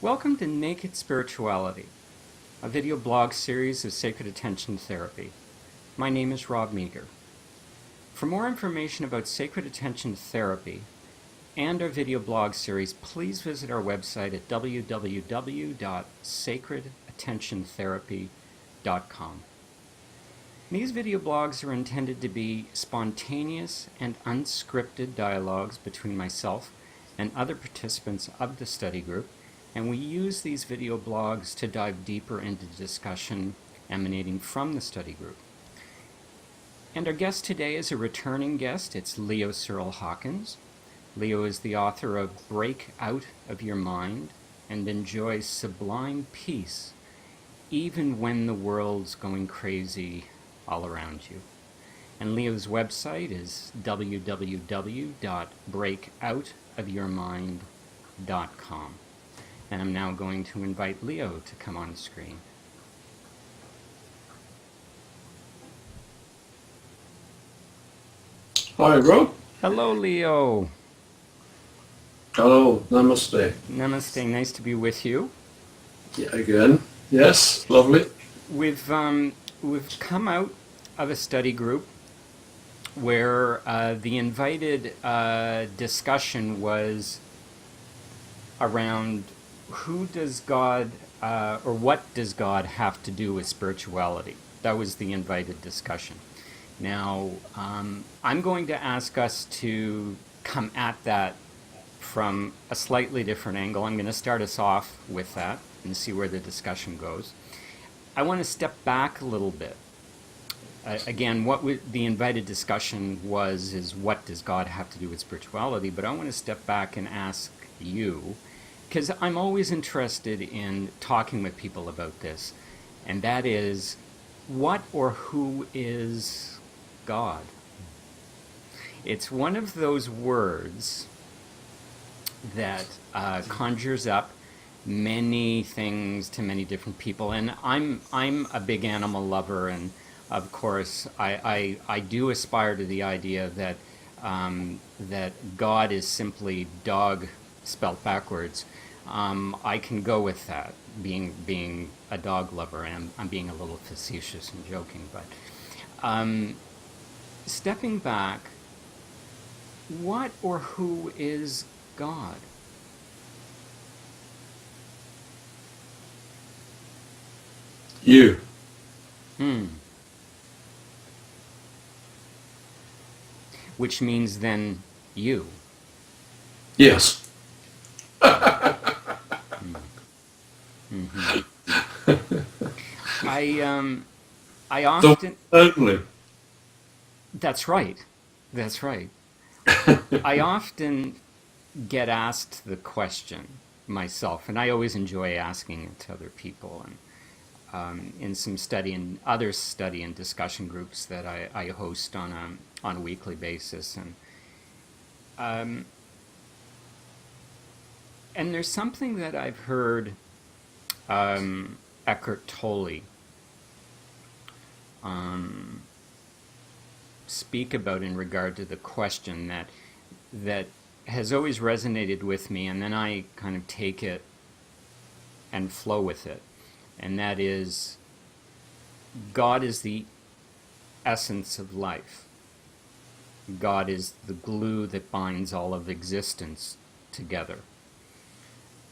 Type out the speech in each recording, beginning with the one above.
Welcome to Naked Spirituality, a video blog series of sacred attention therapy. My name is Rob Meager. For more information about sacred attention therapy and our video blog series, please visit our website at www.sacredattentiontherapy.com. These video blogs are intended to be spontaneous and unscripted dialogues between myself and other participants of the study group, and we use these video blogs to dive deeper into discussion emanating from the study group. And our guest today is a returning guest. It's Searle Hawkins. Leo is the author of Break Out of Your Mind and enjoys sublime peace even when the world's going crazy all around you. And Leo's website is www.breakoutofyourmind.com. And I'm now going to invite Leo to come on screen. Hi, Rob. Hello, Leo. Hello, namaste. Namaste. Nice to be with you. Yeah, again. Yes, lovely. We've come out of a study group where the invited discussion was around who does God or what does God have to do with spirituality. That was the invited discussion. Now, I'm going to ask us to come at that from a slightly different angle. I'm going to start us off with that and see where the discussion goes. I want to step back a little bit. Again, what the invited discussion is what does God have to do with spirituality? But I want to step back and ask you, because I'm always interested in talking with people about this, and that is, what or who is God? It's one of those words that conjures up many things to many different people, and I'm a big animal lover, and of course I do aspire to the idea that that God is simply dog spelt backwards. I can go with that, being a dog lover, and I'm being a little facetious and joking, but stepping back, what or who is God? You. Which means then you. Yes. Mm-hmm. I often... Totally. That's right. That's right. I often get asked the question myself, and I always enjoy asking it to other people, and in some study and other study and discussion groups that I host on a weekly basis, and there's something that I've heard Eckhart Tolle speak about in regard to the question that has always resonated with me, and then I kind of take it and flow with it, and that is, God is the essence of life. God is the glue that binds all of existence together.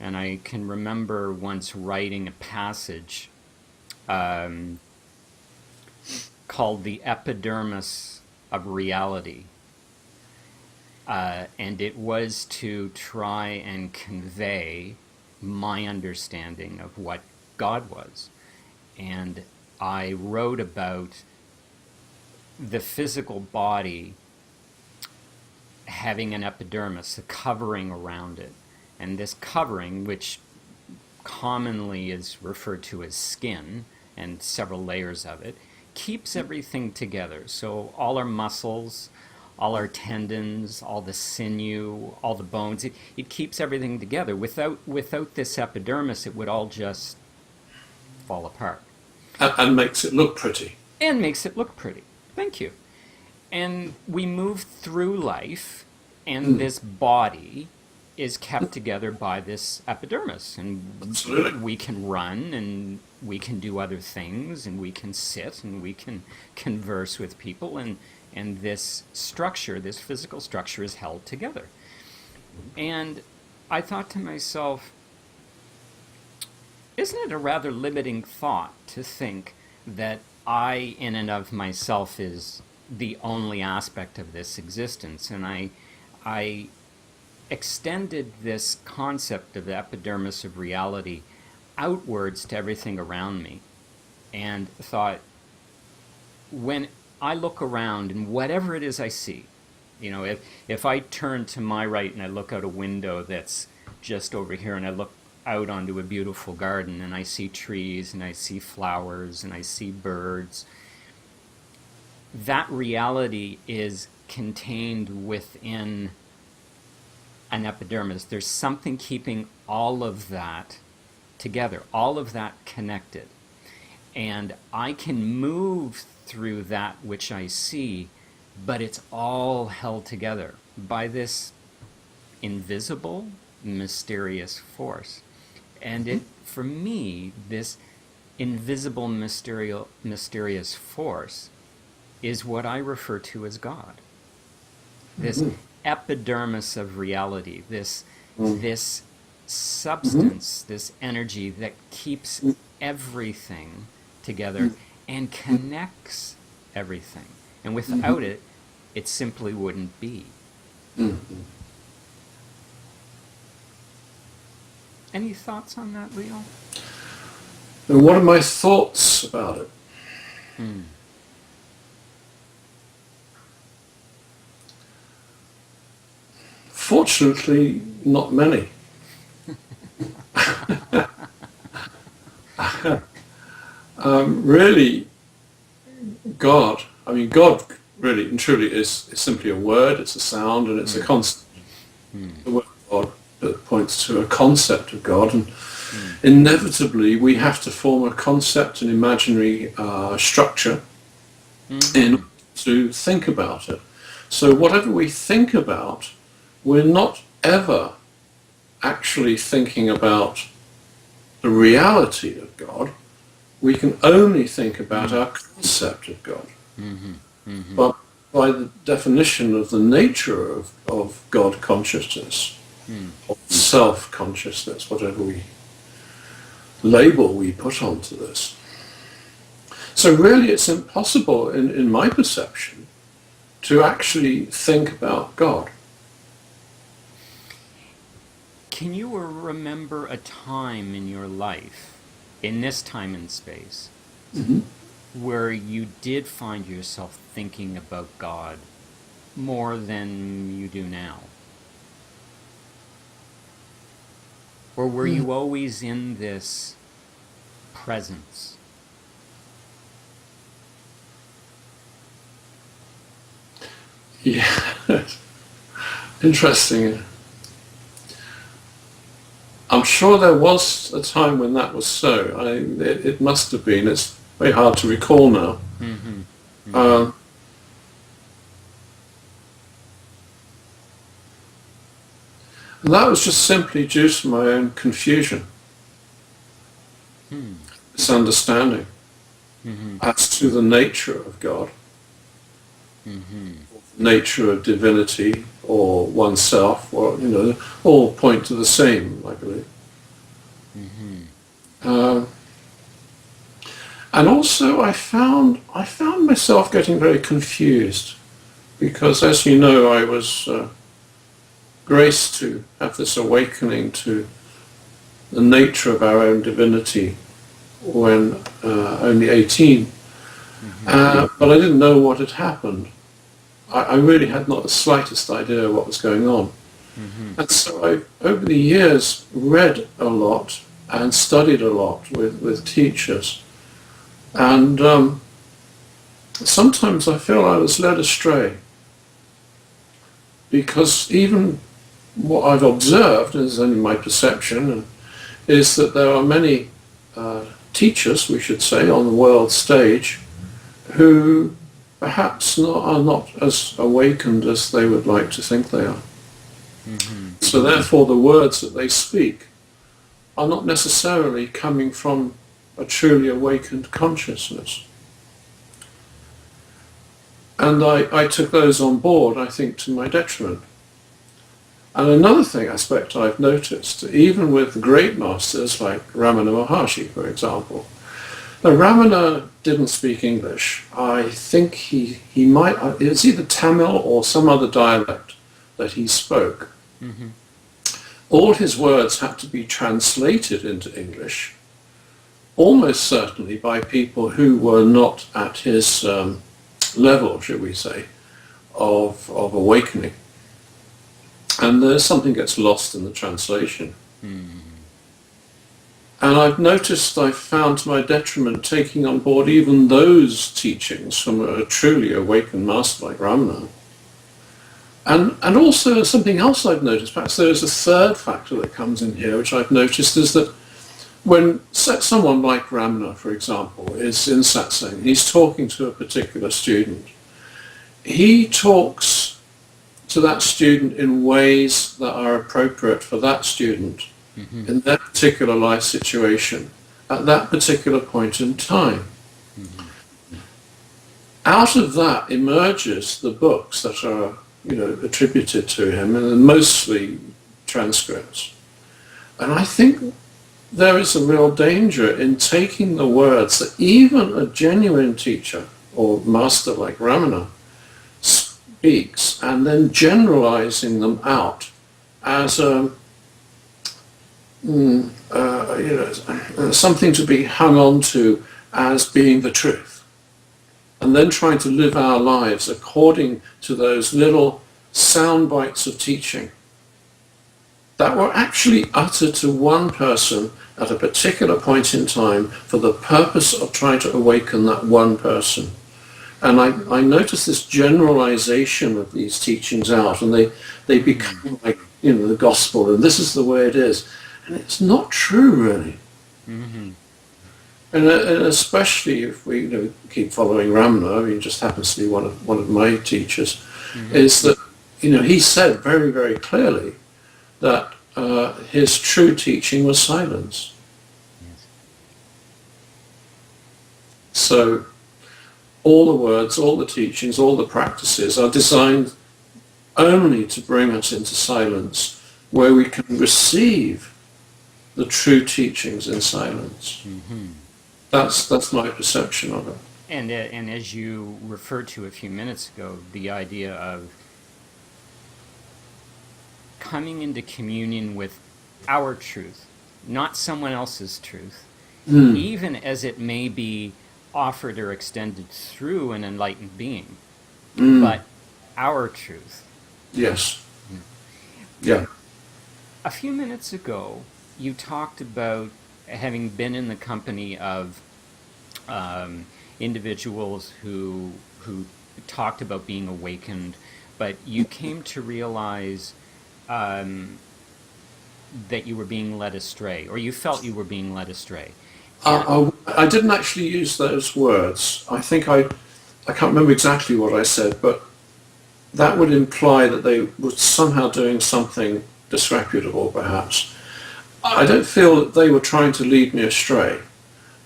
And I can remember once writing a passage called The Epidermis of Reality. And it was to try and convey my understanding of what God was. And I wrote about the physical body having an epidermis, a covering around it. And this covering, which commonly is referred to as skin, and several layers of it, keeps everything together. So all our muscles, all our tendons, all the sinew, all the bones, it keeps everything together. Without this epidermis, it would all just fall apart. And makes it look pretty. And makes it look pretty. Thank you. And we move through life, and this body is kept together by this epidermis, and Absolutely. we can run and we can do other things and we can sit and we can converse with people, and this structure, this physical structure, is held together. And I thought to myself, isn't it a rather limiting thought to think that I, in and of myself, is the only aspect of this existence? And I extended this concept of the epidermis of reality outwards to everything around me, and thought, when I look around and whatever it is I see, you know, if I turn to my right and I look out a window that's just over here, and I look out onto a beautiful garden and I see trees and I see flowers and I see birds, that reality is contained within an epidermis. There's something keeping all of that together, all of that connected. And I can move through that which I see, but it's all held together by this invisible, mysterious force. And it, for me, this invisible, mysterious force is what I refer to as God. This epidermis of reality, this substance, this energy that keeps everything together and connects everything. And without it, it simply wouldn't be. Any thoughts on that, Leo? And what are my thoughts about it? Fortunately, not many. Really, God really and truly is simply a word, it's a sound, and it's a concept. The word God that points to a concept of God, and inevitably we have to form a concept, an imaginary structure in order to think about it. So whatever we think about, we're not ever actually thinking about the reality of God. We can only think about our concept of God. But by the definition of the nature of God consciousness, or self-consciousness, whatever label we put onto this. So really it's impossible, in my perception, to actually think about God. Can you remember a time in your life, in this time and space, where you did find yourself thinking about God more than you do now? Or were you always in this presence? Yeah, interesting. I'm sure there was a time when that was so. It must have been. It's very hard to recall now. And that was just simply due to my own confusion, misunderstanding as to the nature of God, nature of divinity, or oneself, or all point to the same, I believe. And also, I found myself getting very confused, because, as you know, I was graced to have this awakening to the nature of our own divinity when only 18. But I didn't know what had happened. I really had not the slightest idea what was going on. And so I, over the years, read a lot and studied a lot with teachers. And sometimes I feel I was led astray, because even what I've observed, is only my perception, is that there are many teachers, we should say, on the world stage who perhaps are not as awakened as they would like to think they are. So therefore the words that they speak are not necessarily coming from a truly awakened consciousness. And I took those on board, I think, to my detriment. And another aspect I've noticed, even with great masters like Ramana Maharshi, for example. Now, Ramana didn't speak English. I think he might, it was either Tamil or some other dialect that he spoke. Mm-hmm. All his words had to be translated into English, almost certainly by people who were not at his level, should we say, of awakening. And there's something gets lost in the translation. Mm-hmm. And I've found to my detriment taking on board even those teachings from a truly awakened master like Ramana. And also something else I've noticed, perhaps there's a third factor that comes in here, which I've noticed, is that when someone like Ramana, for example, is in satsang, he's talking to a particular student, he talks to that student in ways that are appropriate for that student in that particular life situation at that particular point in time. Out of that emerges the books that are, attributed to him, and mostly transcripts. And I think there is a real danger in taking the words that even a genuine teacher or master like Ramana speaks and then generalizing them out as something to be hung on to as being the truth, and then trying to live our lives according to those little sound bites of teaching that were actually uttered to one person at a particular point in time for the purpose of trying to awaken that one person. And I notice this generalization of these teachings out, and they become like, the gospel, and this is the way it is. And it's not true, really. Mm-hmm. And especially if we keep following Ramana, he just happens to be one of my teachers, is that he said very, very clearly that his true teaching was silence. Yes. So all the words, all the teachings, all the practices are designed only to bring us into silence, where we can receive the true teachings in silence. Mm-hmm. That's my perception of it. And as you referred to a few minutes ago, the idea of coming into communion with our truth, not someone else's truth, even as it may be offered or extended through an enlightened being, but our truth. Yes. Yeah. A few minutes ago, you talked about having been in the company of individuals who talked about being awakened, but you came to realize that you were being led astray, or you felt you were being led astray. I didn't actually use those words. I think I can't remember exactly what I said, but that would imply that they were somehow doing something disreputable, perhaps. I don't feel that they were trying to lead me astray.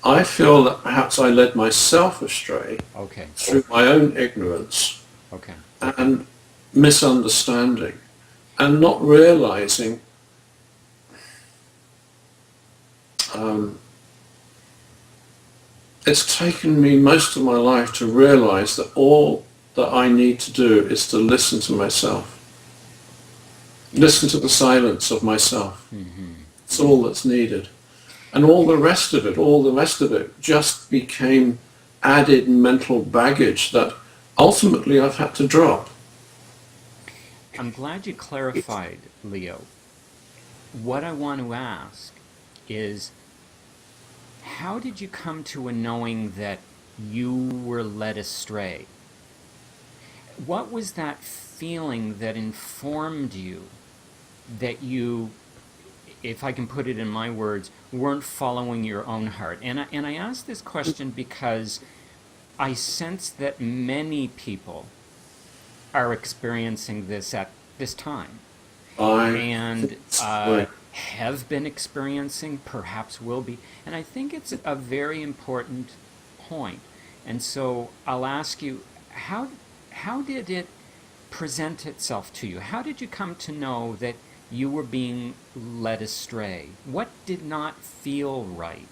I feel that perhaps I led myself astray through my own ignorance and misunderstanding, and not realizing it's taken me most of my life to realize that all that I need to do is to listen to myself. Listen to the silence of myself. It's all that's needed. And all the rest of it just became added mental baggage that ultimately I've had to drop. I'm glad you clarified, Leo. What I want to ask is, how did you come to a knowing that you were led astray? What was that feeling that informed you that you, if I can put it in my words, weren't following your own heart? And I ask this question because I sense that many people are experiencing this at this time. and Right. have been experiencing, perhaps will be. And I think it's a very important point. And so I'll ask you, how did it present itself to you? How did you come to know that you were being led astray? What did not feel right?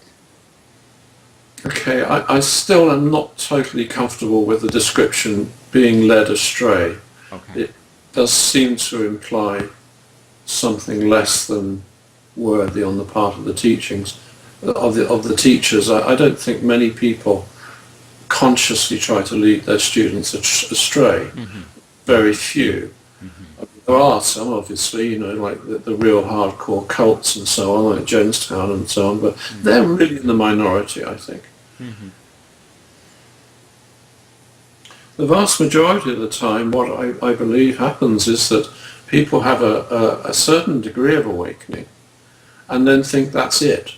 Okay, I still am not totally comfortable with the description being led astray. Okay. It does seem to imply something less than worthy on the part of the teachings of the teachers. I don't think many people consciously try to lead their students astray. Mm-hmm. Very few. Mm-hmm. There are some, obviously, like the real hardcore cults and so on, like Jonestown and so on, but Mm-hmm. they're really in the minority, I think. Mm-hmm. The vast majority of the time, what I believe happens is that people have a certain degree of awakening and then think that's it,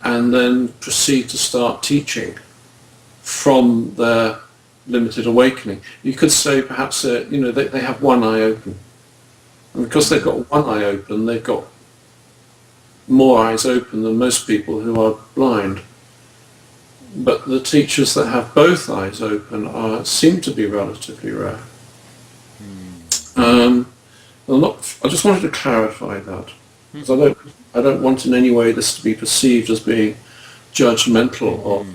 and then proceed to start teaching from their limited awakening. You could say perhaps they have one eye open, and because they've got one eye open, they've got more eyes open than most people who are blind. But the teachers that have both eyes open seem to be relatively rare. I just wanted to clarify that, because I don't want in any way this to be perceived as being judgmental of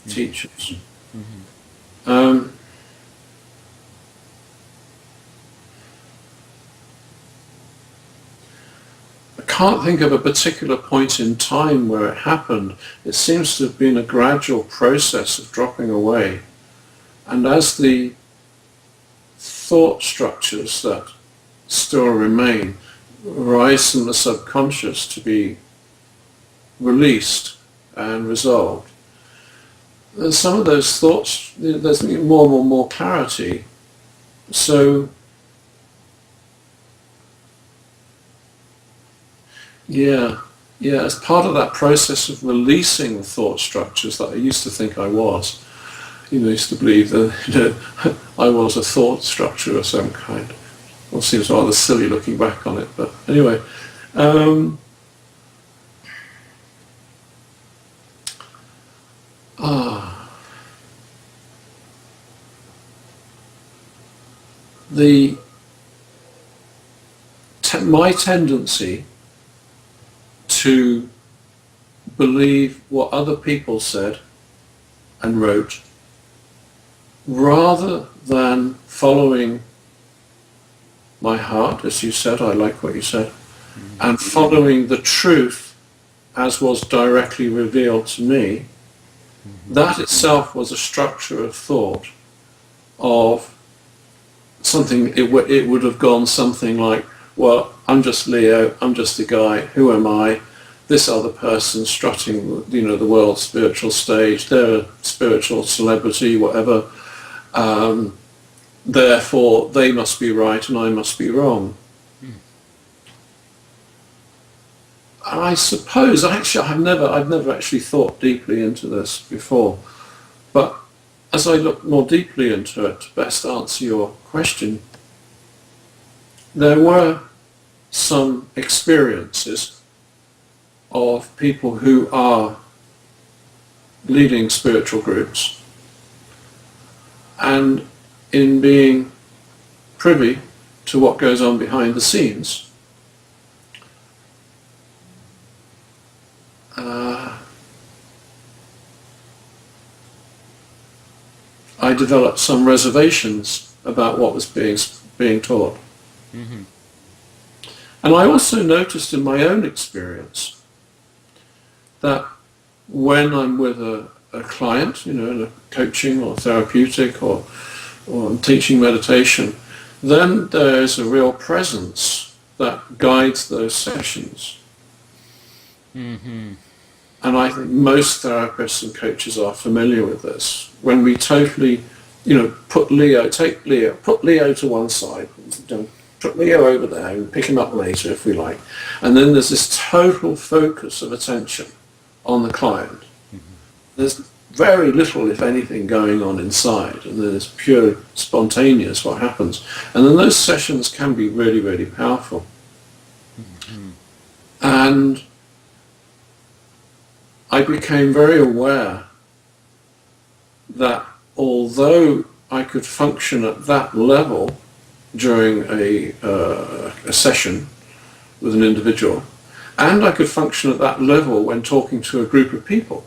teachers. I can't think of a particular point in time where it happened. It seems to have been a gradual process of dropping away. And as the thought structures that still remain rise from the subconscious to be released and resolved, some of those thoughts, there's more and more clarity. So, yeah, as part of that process of releasing the thought structures that I used to think I was, I used to believe that I was a thought structure of some kind. Well, it seems rather silly looking back on it, but anyway. My tendency to believe what other people said and wrote, rather than following my heart, as you said, I like what you said, and following the truth as was directly revealed to me, that itself was a structure of thought of something. It would have gone something like, well, I'm just Leo, I'm just a guy, who am I? This other person strutting, the world's spiritual stage, they're a spiritual celebrity, whatever. Therefore, they must be right and I must be wrong. And I suppose, I've never actually thought deeply into this before, but as I look more deeply into it, to best answer your question, there were some experiences of people who are leading spiritual groups, and in being privy to what goes on behind the scenes, I developed some reservations about what was being taught. Mm-hmm. And I also noticed in my own experience that when I'm with a client, in a coaching or therapeutic or I'm teaching meditation, then there's a real presence that guides those sessions. Mm-hmm. And I think most therapists and coaches are familiar with this. When we totally, put Leo to one side, put Leo over there and pick him up later if we like. And then there's this total focus of attention on the client. Mm-hmm. very little, if anything, going on inside, and then it's pure spontaneous what happens. And then those sessions can be really, really powerful. And I became very aware that although I could function at that level during a session with an individual, and I could function at that level when talking to a group of people,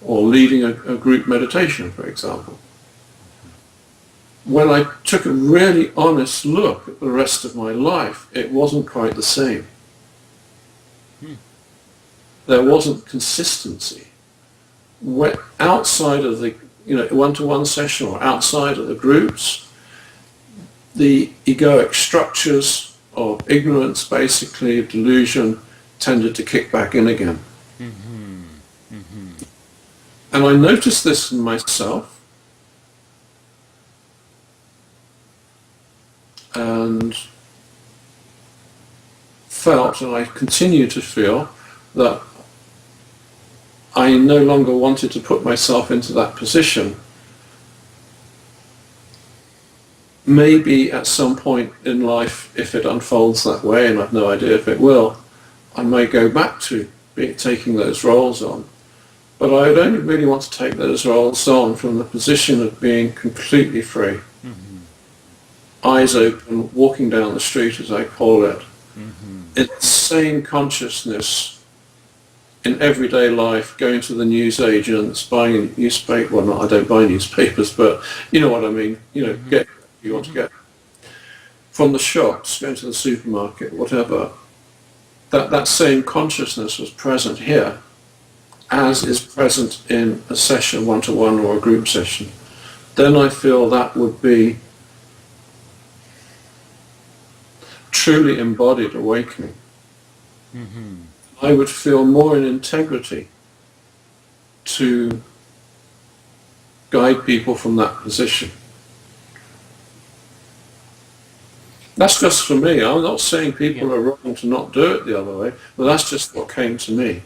or leading a group meditation, for example. When I took a really honest look at the rest of my life, it wasn't quite the same. There wasn't consistency. Outside of the one-to-one session or outside of the groups, the egoic structures of ignorance, basically, of delusion, tended to kick back in again. And I noticed this in myself, and felt, and I continue to feel, that I no longer wanted to put myself into that position. Maybe at some point in life, if it unfolds that way, and I've no idea if it will, I may go back to taking those roles on. But I would only really want to take those roles on from the position of being completely free. Eyes open, walking down the street, as I call it. Insane consciousness in everyday life, going to the newsagents, buying a newspaper. Well, I don't buy newspapers, but you know what I mean. Get what you want to get. From the shops, going to the supermarket, whatever. That same consciousness was present here, as is present in a session, one-to-one or a group session. Then I feel that would be truly embodied awakening. I would feel more in integrity to guide people from that position. That's just for me. I'm not saying people are wrong to not do it the other way, but that's just what came to me.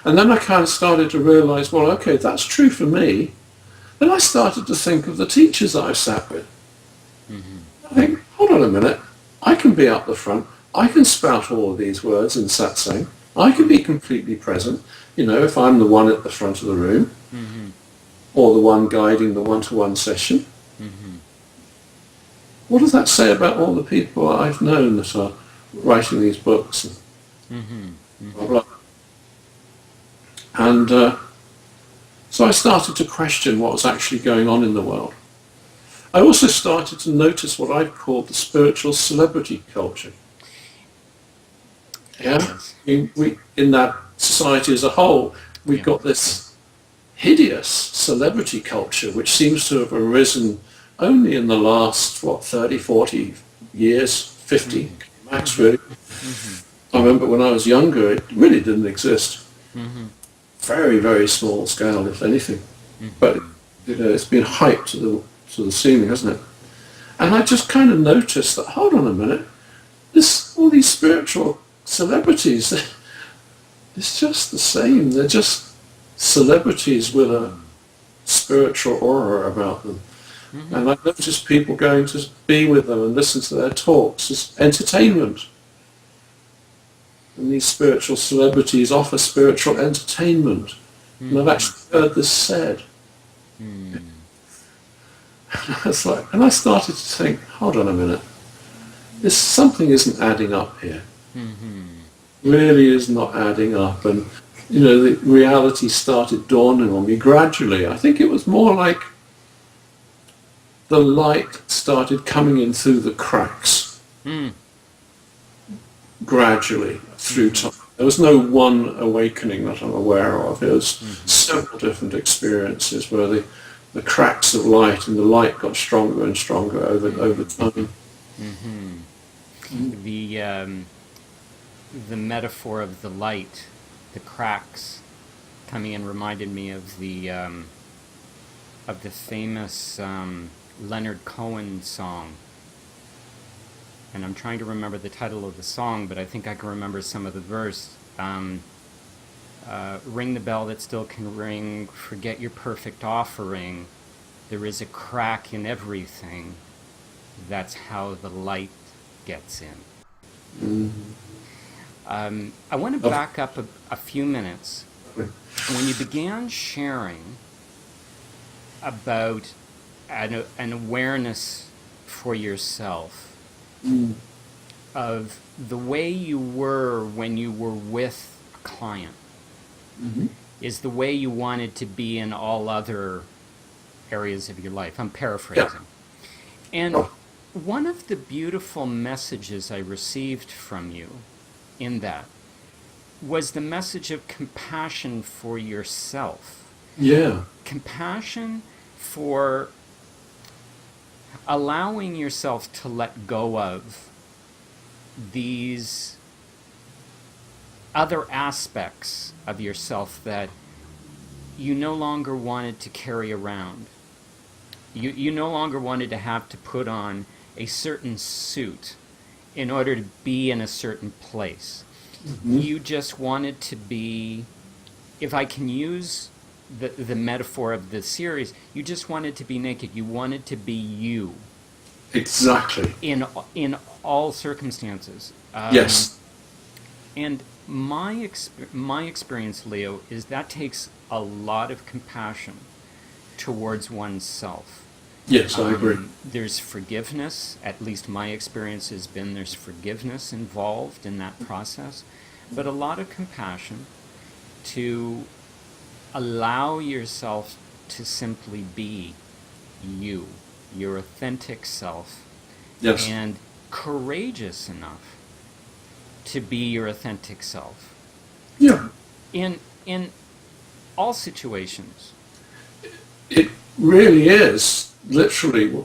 And then I kind of started to realize, well, okay, that's true for me. Then I started to think of the teachers that I've sat with. I think, hold on a minute, I can be up the front, I can spout all of these words in satsang, I can be completely present, if I'm the one at the front of the room, or the one guiding the one-to-one session. What does that say about all the people I've known that are writing these books? And blah, blah. And so I started to question what was actually going on in the world. I also started to notice what I've called the spiritual celebrity culture. Yeah, we in that society as a whole, we've got this hideous celebrity culture which seems to have arisen only in the last, 30, 40 years, 50 max, really. I remember when I was younger, it really didn't exist. Very, very small scale, if anything. But it's been hyped to the ceiling, hasn't it? And I just kind of noticed that, hold on a minute, all these spiritual celebrities, it's just the same. They're just celebrities with a spiritual aura about them. And I noticed people going to be with them and listen to their talks as entertainment. And these spiritual celebrities offer spiritual entertainment. And I've actually heard this said. And I started to think, hold on a minute, something isn't adding up here. Really is not adding up. And, the reality started dawning on me gradually. I think it was more like the light started coming in through the cracks. Gradually, through time. There was no one awakening that I'm aware of. There was several different experiences where the cracks of light and the light got stronger and stronger over time. The metaphor of the light, the cracks, coming in reminded me of the famous Leonard Cohen song. And I'm trying to remember the title of the song, but I think I can remember some of the verse. ring the bell that still can ring, forget your perfect offering. There is a crack in everything. That's how the light gets in. I want to back up a few minutes. When you began sharing about an awareness for yourself of the way you were when you were with a client is the way you wanted to be in all other areas of your life. I'm paraphrasing. And one of the beautiful messages I received from you in that was the message of compassion for yourself. Yeah. Compassion for allowing yourself to let go of these other aspects of yourself that you no longer wanted to carry around. You no longer wanted to have to put on a certain suit in order to be in a certain place. You just wanted to be, if I can use the metaphor of the series, you just wanted to be naked. You wanted to be you. Exactly. In all circumstances. Yes. And my experience, Leo, is that takes a lot of compassion towards oneself. Yes, I agree. There's forgiveness, at least my experience has been there's forgiveness involved in that process, but a lot of compassion to allow yourself to simply be you, your authentic self, Yes. and courageous enough to be your authentic self. Yeah. In all situations. It really is literally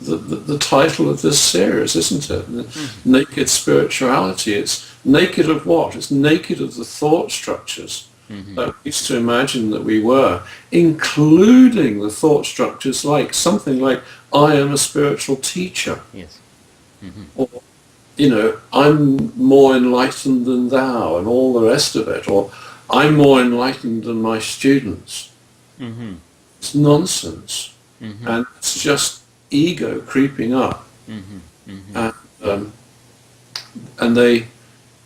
the title of this series, isn't it? Naked Spirituality. It's naked of what? It's naked of the thought structures that we used to imagine that we were, including the thought structures like something like, I am a spiritual teacher. Yes. Or, I'm more enlightened than thou, and all the rest of it. Or, I'm more enlightened than my students. It's nonsense. And it's just ego creeping up. And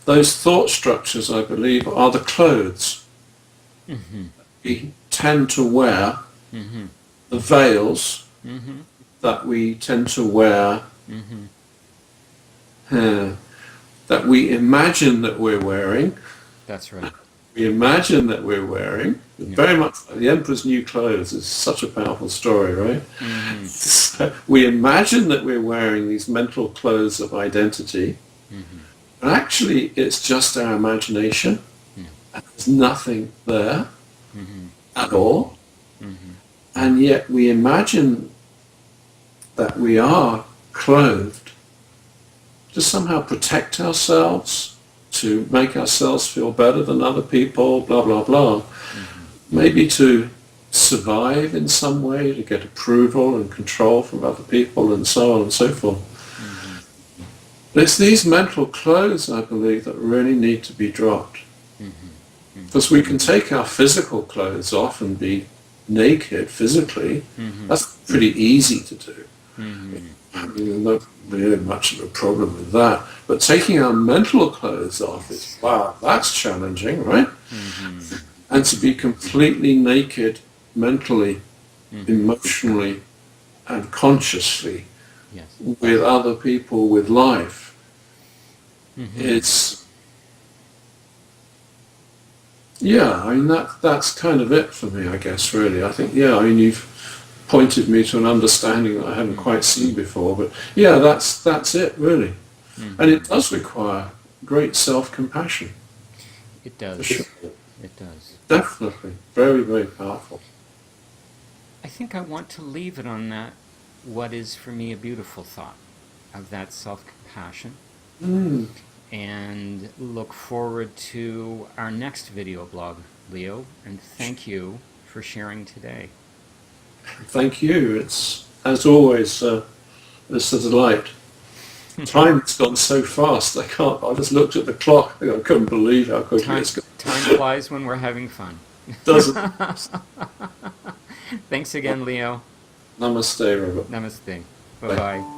those thought structures, I believe, are the clothes we tend to wear, the veils that we tend to wear, that we imagine that we're wearing. That's right. We imagine that we're wearing, very much like the Emperor's New Clothes is such a powerful story, right? So we imagine that we're wearing these mental clothes of identity, but actually it's just our imagination. There's nothing there at all. And yet we imagine that we are clothed to somehow protect ourselves, to make ourselves feel better than other people, blah, blah, blah. Maybe to survive in some way, to get approval and control from other people, and so on and so forth. But it's these mental clothes, I believe, that really need to be dropped. Because we can take our physical clothes off and be naked physically. That's pretty easy to do. I mean, there's not really much of a problem with that. But taking our mental clothes off is, wow, that's challenging, right? And to be completely naked mentally, emotionally, and consciously with other people, with life, it's, I mean, that's kind of it for me, I guess, really. I think, I mean, you've pointed me to an understanding that I hadn't quite seen before, but that's it, really. And it does require great self-compassion. It does. For sure. It does. Definitely. Very, very powerful. I think I want to leave it on that, what is for me a beautiful thought of that self-compassion. And look forward to our next video blog, Leo, and thank you for sharing today. Thank you. It's, as always, it's a delight. Time's gone so fast. I just looked at the clock. I couldn't believe how quickly it's gone. Time flies when we're having fun. Doesn't. Thanks again, Leo. Namaste, Robert. Namaste. Bye. Bye-bye.